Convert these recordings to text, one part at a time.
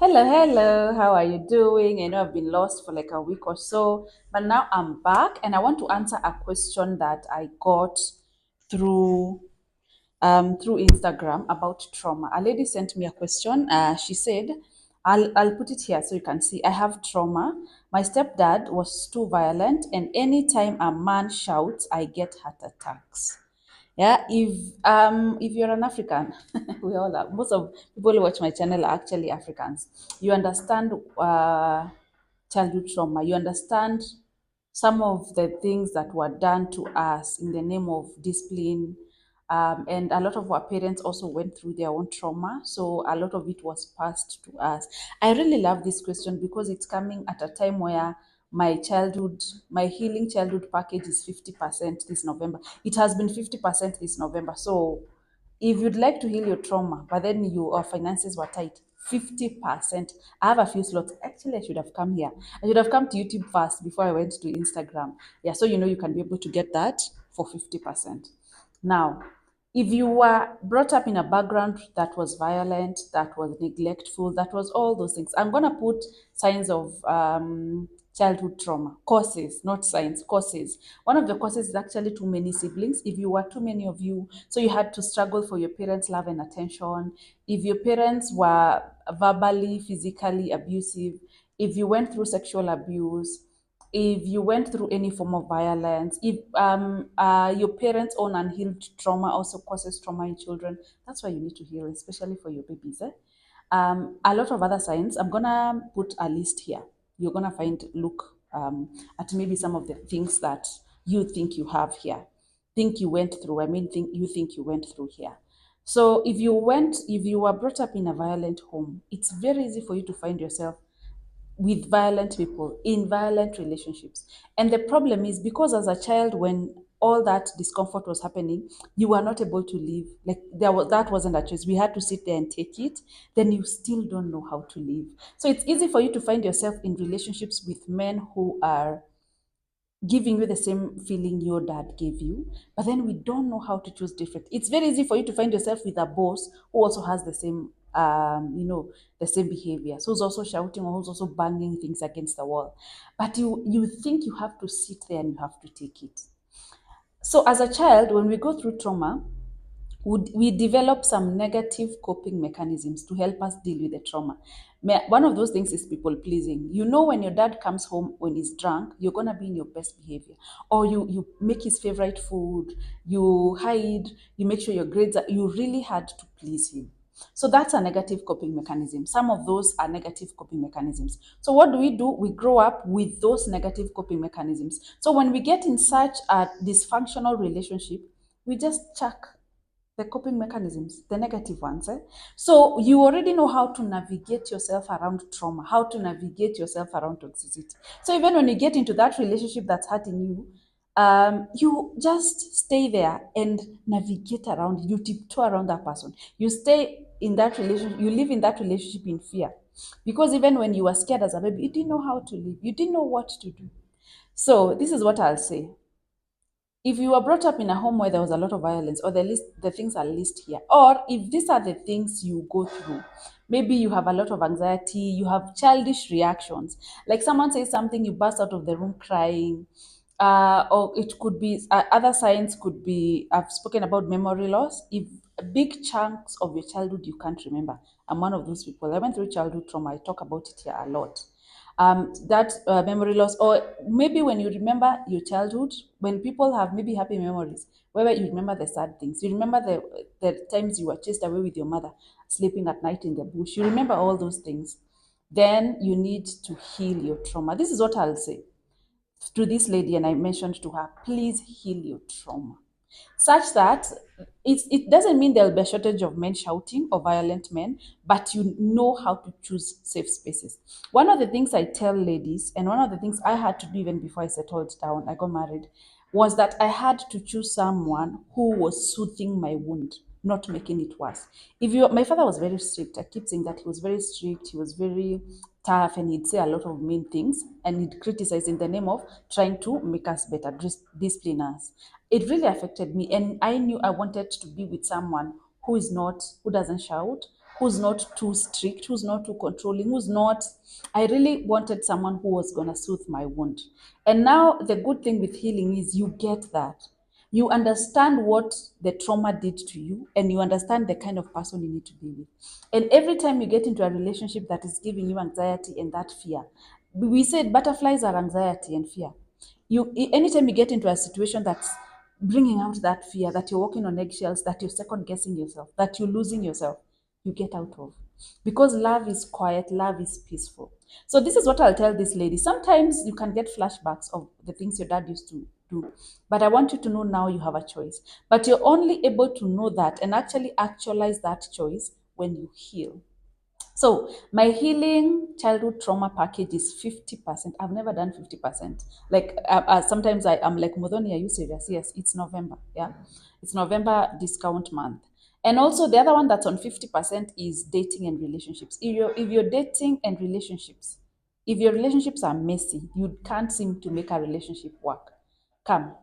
Hello, hello. How are you doing? I know I've been lost for like a week or so, but now I'm back and I want to answer a question that I got through through Instagram about trauma. A lady sent me a question. She said, I'll put it here so you can see. I have trauma. My stepdad was too violent, and anytime a man shouts, I get heart attacks. Yeah, if you're an African, we all are. Most of people who watch my channel are actually Africans. You understand childhood trauma. You understand some of the things that were done to us in the name of discipline. And a lot of our parents also went through their own trauma. So a lot of it was passed to us. I really love this question because it's coming at a time where my childhood, my healing childhood package is 50% this November. It has been 50% this November. So if you'd like to heal your trauma, but then your finances were tight, 50%. I have a few slots. Actually, I should have come here. I should have come to YouTube first before I went to Instagram. Yeah, so you know you can be able to get that for 50%. Now, if you were brought up in a background that was violent, that was neglectful, that was all those things, I'm going to put signs of childhood trauma, causes, not signs, causes. One of the causes is actually too many siblings. If you were too many of you, so you had to struggle for your parents' love and attention. If your parents were verbally, physically abusive, if you went through sexual abuse, if you went through any form of violence, if your parents' own unhealed trauma also causes trauma in children, that's why you need to heal, especially for your babies. A lot of other signs. I'm gonna put a list here. You're gonna look at maybe some of the things that you think you have here, think you went through. Think you went through here. So if you were brought up in a violent home, it's very easy for you to find yourself with violent people in violent relationships. And the problem is because as a child, when all that discomfort was happening, you were not able to live. Like that wasn't a choice. We had to sit there and take it. Then you still don't know how to live. So it's easy for you to find yourself in relationships with men who are giving you the same feeling your dad gave you, but then we don't know how to choose different. It's very easy for you to find yourself with a boss who also has the same, the same behavior. So who's also shouting or who's also banging things against the wall. But you think you have to sit there and you have to take it. So as a child, when we go through trauma, would we develop some negative coping mechanisms to help us deal with the trauma. One of those things is people pleasing. You know, when your dad comes home when he's drunk, you're gonna be in your best behavior, or you make his favorite food, you hide, you make sure your grades are. You really had to please him. So that's a negative coping mechanism. Some of those are negative coping mechanisms. So what do? We grow up with those negative coping mechanisms. So when we get in such a dysfunctional relationship, we just chuck the coping mechanisms, the negative ones. So you already know how to navigate yourself around trauma, how to navigate yourself around toxicity. So even when you get into that relationship that's hurting you, you just stay there and navigate around. You tiptoe around that person. You stay in that relationship. You live in that relationship in fear, because even when you were scared as a baby, you didn't know how to live. You didn't know what to do. So this is what I'll say: if you were brought up in a home where there was a lot of violence, or the things are listed here, or if these are the things you go through, maybe you have a lot of anxiety, you have childish reactions, like someone says something, you burst out of the room crying, or it could be other signs could be, I've spoken about memory loss. If big chunks of your childhood you can't remember, I'm one of those people. I went through childhood trauma. I talk about it here a lot. That memory loss, or maybe when you remember your childhood, when people have maybe happy memories, where you remember the sad things, you remember the times you were chased away with your mother, sleeping at night in the bush, you remember all those things, then you need to heal your trauma. This is what I'll say to this lady, and I mentioned to her, please heal your trauma, such that it doesn't mean there'll be a shortage of men shouting or violent men, but you know how to choose safe spaces. One of the things I tell ladies, and one of the things I had to do even before I settled down, I got married, was that I had to choose someone who was soothing my wound, not making it worse. My father was very strict. I keep saying that he was very strict. He was very tough, and he'd say a lot of mean things, and he'd criticize in the name of trying to make us better, discipline us. It really affected me, and I knew I wanted to be with someone who doesn't shout, who's not too strict, who's not too controlling, who's not. I really wanted someone who was going to soothe my wound. And now the good thing with healing is you get that. You understand what the trauma did to you, and you understand the kind of person you need to be with. And every time you get into a relationship that is giving you anxiety and that fear, we said butterflies are anxiety and fear. Anytime you get into a situation that's bringing out that fear, that you're walking on eggshells, that you're second guessing yourself, that you're losing yourself, you get out of. Because love is quiet, love is peaceful. So this is what I'll tell this lady. Sometimes you can get flashbacks of the things your dad used to do. But I want you to know now you have a choice. But you're only able to know that and actually actualize that choice when you heal. So my healing childhood trauma package is 50%. I've never done 50%. Like sometimes I'm like, Modoni, are you serious? Yes, it's November. Yeah, it's November discount month. And also the other one that's on 50% is dating and relationships. If you're dating and relationships, if your relationships are messy, you can't seem to make a relationship work. Come,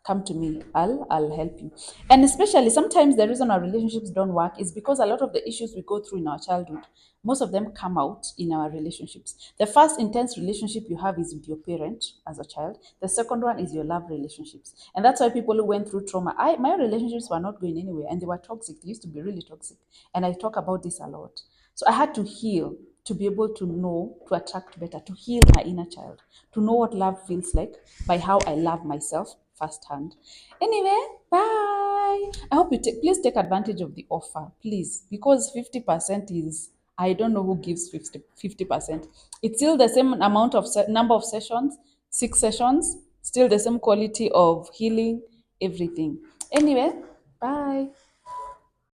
come to me. I'll help you. And especially sometimes the reason our relationships don't work is because a lot of the issues we go through in our childhood, most of them come out in our relationships. The first intense relationship you have is with your parent as a child. The second one is your love relationships. And that's why people who went through trauma, my relationships were not going anywhere and they were toxic. They used to be really toxic. And I talk about this a lot. So I had to heal to be able to know, to attract better, to heal my inner child, to know what love feels like by how I love myself firsthand. Anyway, bye. I hope you please take advantage of the offer, please, because 50% is, I don't know who gives 50%. It's still the same amount of number of sessions, 6 sessions, still the same quality of healing, everything. Anyway, bye.